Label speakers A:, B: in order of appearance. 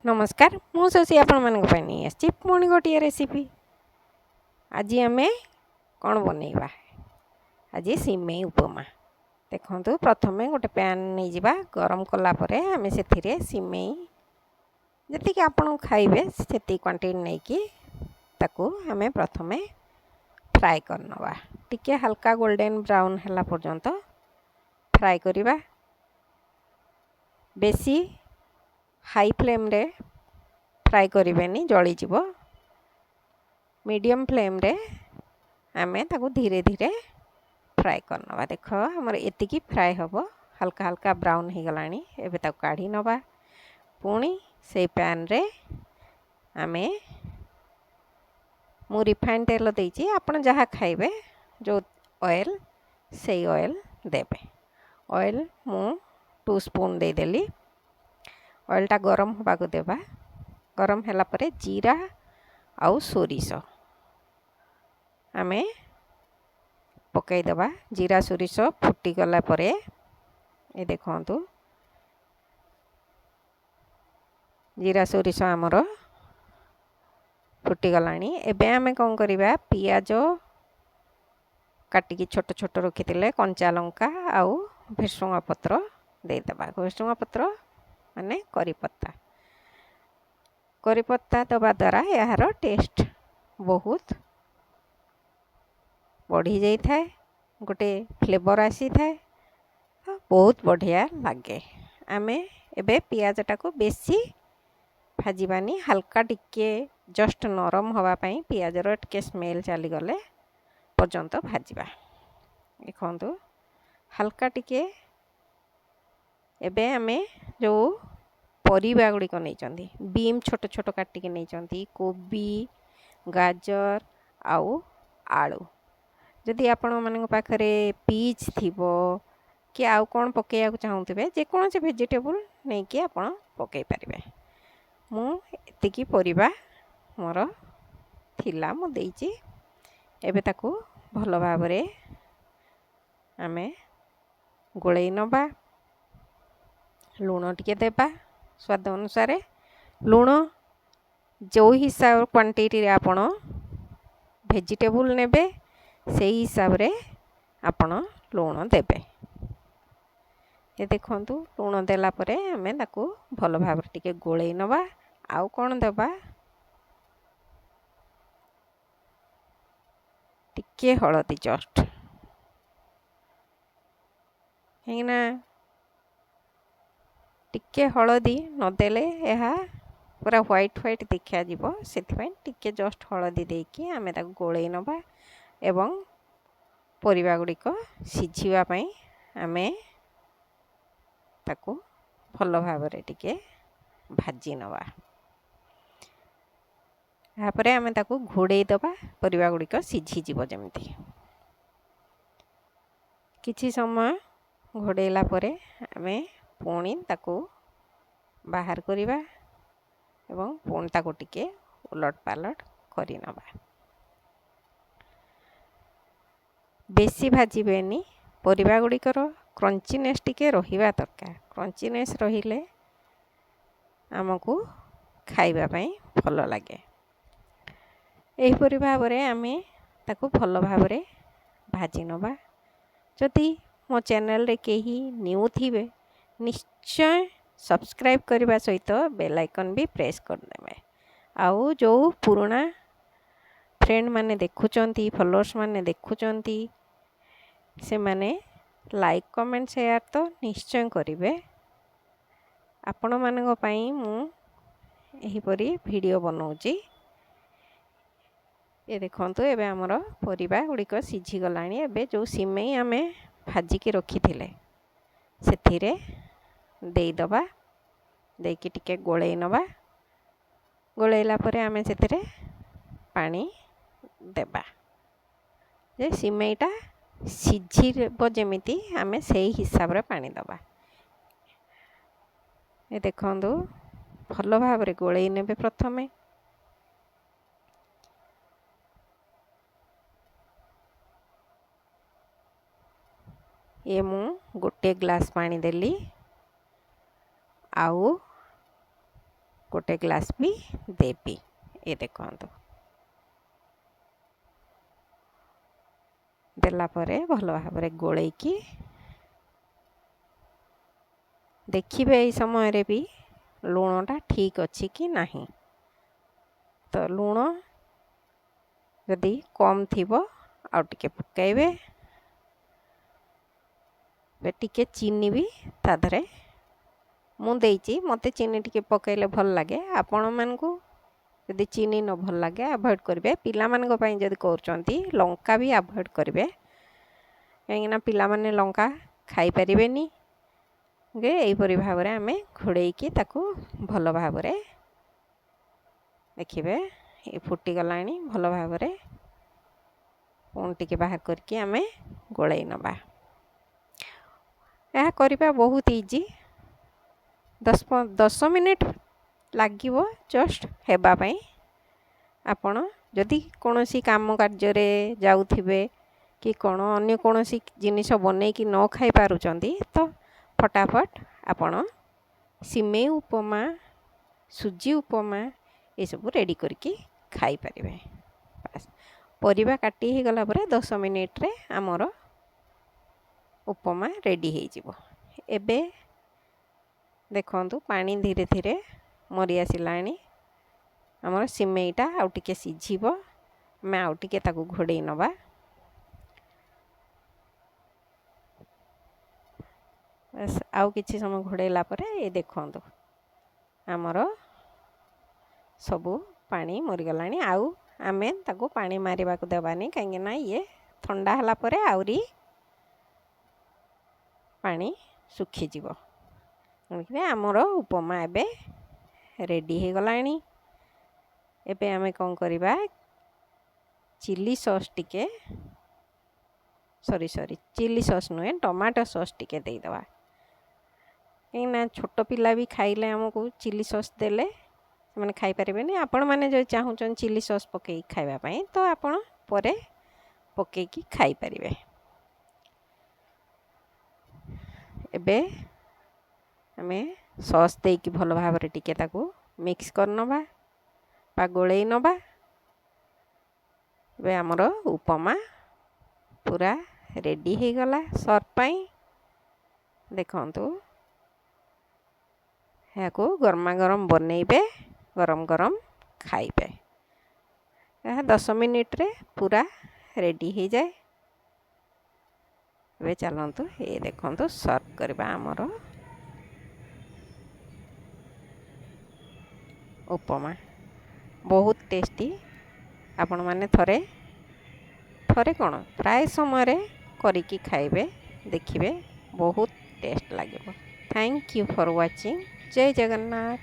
A: नमस्कार मु शशि आपण नहीं आसी पुणी गोटे रेसिपी। आज आम कौन बनइबा आज सिमेई उपमा। देखु प्रथम गोटे पैन नहीं जावा गरम कलापर आम से सिमेई जी आपन खाइबे से क्वांटिटी नहीं कि आम प्रथम फ्राए करनवा टिके हल्का गोल्डन ब्राउन है पर्यंत फ्राए करवा। बेसी हाई फ्लेम रे फ्राए करें जलीज मीडियम फ्लेम रे आमे ताको धीरे धीरे फ्राए करनवा। देख हमर एतिकी फ्राए हम हल्का हल्का ब्राउन हो गलानी। एबे ताको काढ़ी नवा पुणी से पैन रे आमे मु रिफाइन तेल देइछि आपण जहाँ खाइबे जो ऑयल से ऑयल देबे। ऑयल मु 2 स्पून दे देली। ऑयलटा गरम होगा देवा। गरम है परे जीरा आउ सोरिष आमे पकईदबा। जीरा सोरिष फुटीगला परे ये देखंतु जीरा सोरिष आमर फुटीगलानी। एबे आमे कौन करिबा पियाज काटिकी छोट छोट रखिथिले कंचा लंका आउ भेसुंगा पत्र देदेबा। भेसुंगा पत्र माने करी पत्ता दबा द्वारा यार टेस्ट बहुत बढ़ी जाई थाए। गोटे फ्लेवर आसी थाए बहुत बढ़िया लगे। आमे एबे पियाजटा को बेसी भाजीबानी हल्का टिके जस्ट नरम हवा पाई पियाजर टिके स्मेल चली गले पर्यंत भाजीबा। देखंतु हल्का टिके एबे आमे जो परिबा गुड़िक नहीं बीम छोट छोट काटिकी नहीं कोबी गाजर आउ आलू जदि आपण मान पाखरे पीच थिबो कि आउ कौन पकईया चाहूबे जेकोसी वेजिटेबल नहीं कि आपण पकई पारे। मु एतिकी परिबा मोर थिला मु देइछि। एबे ताकू भल भाबरे आमे गोळेई नबा। लूण टिके देबा स्वाद अनुसार। लूण जो हिसाब क्वांटिटी रे आपण वेजिटेबल नेबे से हिसाब रे आपण लूण देबे। ये देखंतु लूण देला परे आमे ताकू भल भाबरे टिके गोळेई नबा। आउ कोन देबा टिके हळदी जस्ट हेना टिके हळदी नदेले यह पूरा व्हाइट व्हाइट देखा जीवो से टिके जस्ट हळदी देकी आमे ताकू गोळेई नबा एवं परिबा गुड़िक सिझिबा पई आमे ताकू भल भाबरे टिके भाजी नबा। यापरे आमे ताकू घोड़ेई दबा परिबा गुड़िक सिझी जीवो जेमती। किछि समय घोड़ेला परे आमे पुणी ताकू बाहर करिबा एवं पुणी ताकू टिके उलट पालट करि नबा। बेसी भाजीबेनी परिबा गुड़िकर क्रंचीनेस टिके रहिबा दरकार। क्रंचीनेस रहिले आमको खाइबा पई भल लागे। एहीपरि भाबरे आमे ताकू भल भाबरे भाजी नबा। जदि मो चैनल रे केही न्यू थिबे निश्चय सब्सक्राइब करने सहित बेल आइकन भी प्रेस कर देबे। आउ जो पुराना फ्रेंड माने देखुचंती फॉलोअर्स माने देखुचंती से माने लाइक कमेंट शेयर तो निश्चय करिवे। आपण मानक पई मु एही परी वीडियो बनाउची। ये देखंतु एबे हमर परिबा गुड़िक सिझी गलानी। एबे जो सिमेई आमे भाजी की रखी थिले सेथिरे देई दबा। देकी टिके गोळेई नबा। गोळेइला परे आमे सेथिरे पानी देबा जे सिमेईटा सिझीबो जेमिति आमे सेही हिसाब रे पानी दबा। ए देखंतु भल भाबरे गोळेई नेबे। प्रथमे ये मु गोटे ग्लास पानी देली आउ गोटे ग्लास भी देवी। ये देखो देलापर भल भाव गोल देखिए ये समय भी लुणटा ठीक अच्छी कि नहीं। तो लुण यदि कम थी आउ टिके पकाइबे। टिके चीनी भी ताधरे मुझे मते चीनी टिके पकाइले भल लगे। आपण मानकु यदि चीनी न भल लगे अवॉइड करेंगे। पिला मानक पई जदि करचंती लंका भी अवॉइड करेंगे कहीं पिला माने लंका खाई परिबेनी। यहीपरि भाव में आम घोड़े ताकू भल भाव देखिए ये फुटीगला भल भाव पुणी टिके बाहर करके आम गोलई नबा। यह करने बहुत इजी 10 मिनिट लगे जस्ट हेबापी। आपण जदि कौन सी काम कार्य जाऊे कि कौन अन्य कौन सी जिनिस बन कि न खाई पारुचंती तो फटाफट आपण सिमेई उपमा सुजी उपमा ये सब रेडी करके खाई पारिबे। परिबा काटी ही गला परे 10 मिनिट रे आमर उपमा रेडी हो जिवो। एबे देखंतु पानी धीरे धीरे मरी आसिलाणी। आमर सिमेईटा आउ टिके सिझिबो। मैं आउ टिके ताकू घोड़े नबा। बस आउ किछि समय घोड़ेला परे ये देखंतु आमर सबू पानी मरीगलाणी। आउ आमे ताकू पानी मारिबा को देबानी कहीं ना ये ठंडा हला परे आउरी पानी सुखी जीवो। आमर उपमा एबे रेडी हो गलाणी। एबे आमे कौन करिबा चिली सॉस टिके सॉरी चिली सॉस नुहे टमाटो सॉस टिके दे दवा। कहीं छोट पिला भी खाइले आमको चिली सॉस देले मैंने खाई पारे। आपण मैंने जो चाहूँ चिली सॉस पकई खावाई तो आपण परे पकईकी खाई पारे। एबे आमे सॉस देकी भल भाव टिके ताकू मिक्स कर नबा बा गोलई नबा। बे आमर उपमा पूरा रेडी हो गला सर्व पाई। देखंतु या को गरमा गरम बनइबे गरम गरम खाइबे। यह 10 मिनिट रे पूरा रेडी हो जाए। वे चलतु ये देखंतु सर्व करबा आमर उपमा बहुत टेस्टी। आपण माने थरे कौन प्राय समय करिकी खाइबे देखिबे बहुत टेस्ट लगे। Thank you for watching. जय जगन्नाथ।